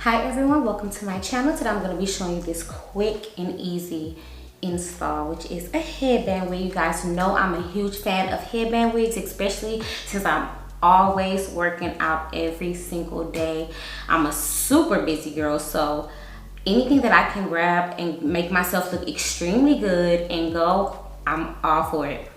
Hi everyone, welcome to my channel. Today I'm going to be showing you this quick and easy install, which is a headband wig. You guys know I'm a huge fan of headband wigs, especially since I'm always working out every single day. I'm a super busy girl, so anything that I can grab and make myself look extremely good and go, I'm all for it.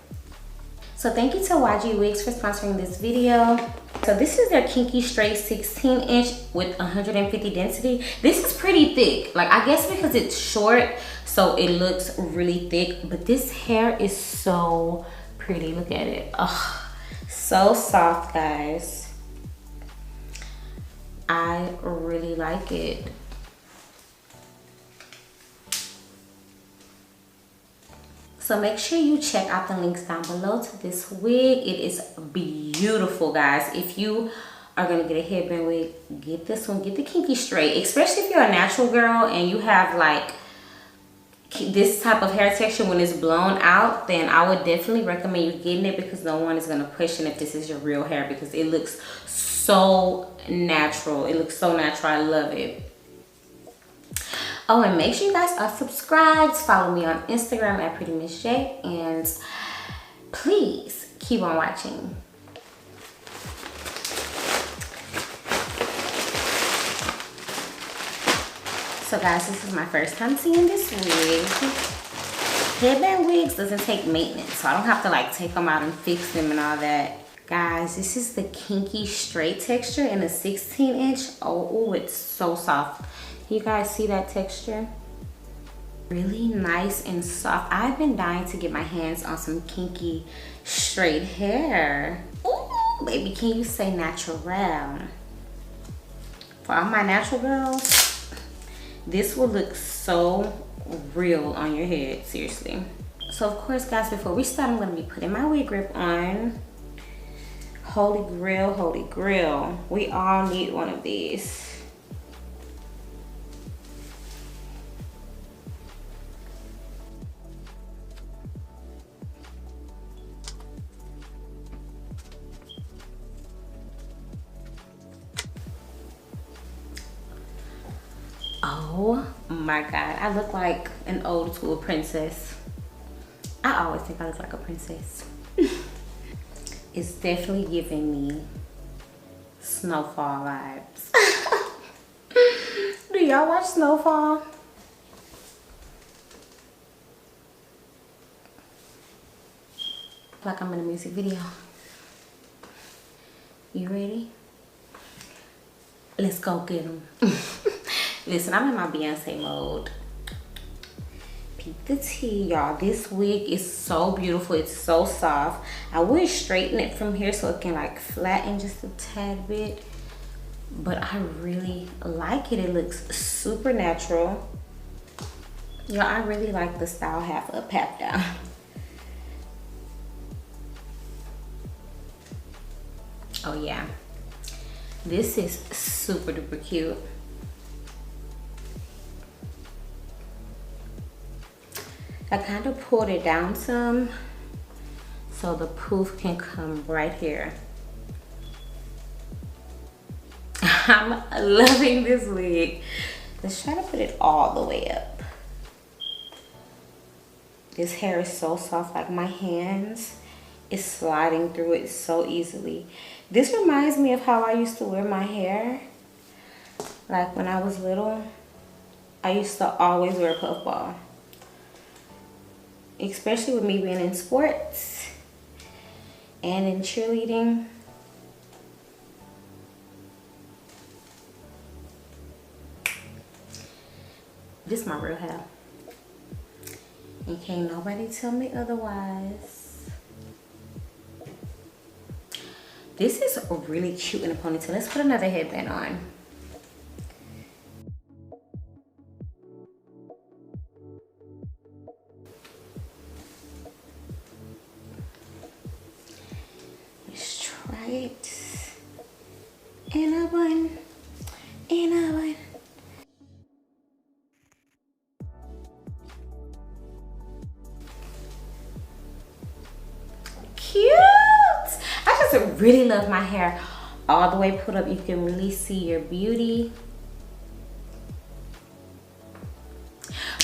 So thank you to YGwigs for sponsoring this video. So this is their kinky straight 16 inch with 150 density. This is pretty thick. Like, I guess because it's short, so it looks really thick, but this hair is so pretty. Look at it. Ugh, so soft, guys. I really like it. So make sure you check out the links down below to this wig. It is beautiful, guys. If you are gonna get a headband wig, get this one. Get the kinky straight, especially if you're a natural girl and you have like this type of hair texture when it's blown out, then I would definitely recommend you getting it because no one is gonna question if this is your real hair because it looks so natural. It looks so natural. I love it. Oh, and make sure you guys are subscribed. Follow me on Instagram at PrettyMissJ, and please keep on watching. So guys, this is my first time seeing this wig. Headband wigs doesn't take maintenance, so I don't have to like take them out and fix them and all that. Guys, this is the kinky straight texture in a 16 inch. Oh, it's so soft. You guys see that texture? Really nice and soft. I've been dying to get my hands on some kinky straight hair. Ooh, baby, can you say natural? For all my natural girls, this will look so real on your head, seriously. So of course, guys, before we start, I'm gonna be putting my wig grip on. Holy grail, holy grail. We all need one of these. Oh my God, I look like an old school princess. I always think I look like a princess. It's definitely giving me Snowfall vibes. Do y'all watch Snowfall? Like I'm in a music video. You ready? Let's go get them. Listen, I'm in my Beyonce mode. Peep the tea, y'all. This wig is so beautiful. It's so soft. I would straighten it from here so it can like flatten just a tad bit. But I really like it. It looks super natural. Y'all, I really like the style half up, half down. Oh yeah. This is super duper cute. I kind of pulled it down some so the poof can come right here. I'm loving this wig. Let's try to put it all the way up. This hair is so soft, like my hands is sliding through it so easily. This reminds me of how I used to wear my hair. Like when I was little, I used to always wear a puffball. Especially with me being in sports and in cheerleading. This is my real hair. And can't nobody tell me otherwise. This is really cute in a ponytail. Let's put another headband on. It in a bun, in a bun. Cute. I just really love my hair all the way put up. You can really see your beauty.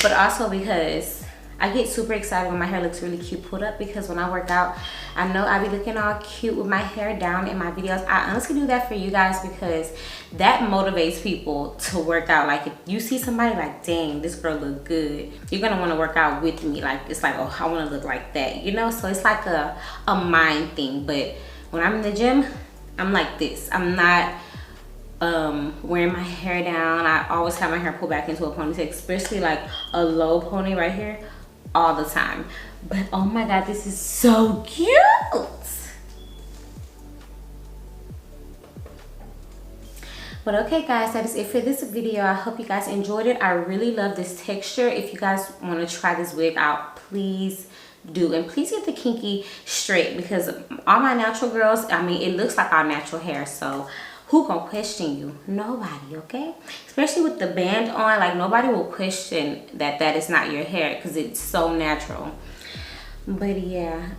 but also because I get super excited when my hair looks really cute pulled up, because when I work out, I know I be looking all cute with my hair down in my videos. I honestly do that for you guys because that motivates people to work out. Like if you see somebody like, dang, this girl look good, you're gonna want to work out with me. Like it's like, oh, I want to look like that, you know? So it's like a mind thing. But when I'm in the gym, I'm like this. I'm not wearing my hair down. I always have my hair pulled back into a ponytail, especially like a low pony right here, all the time. But oh my god, this is so cute. But okay guys, that is it for this video. I hope you guys enjoyed it. I really love this texture. If you guys want to try this wig out, please do. And please get the kinky straight, because all my natural girls, I mean, it looks like our natural hair, so who gonna question you? Nobody, okay? Especially with the band on, like nobody will question that that is not your hair because it's so natural. But yeah,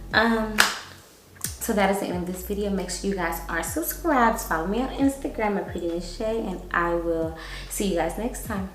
so that is the end of this video. Make sure you guys are subscribed. Follow me on Instagram at Pretty Miss Shay, and I will see you guys next time.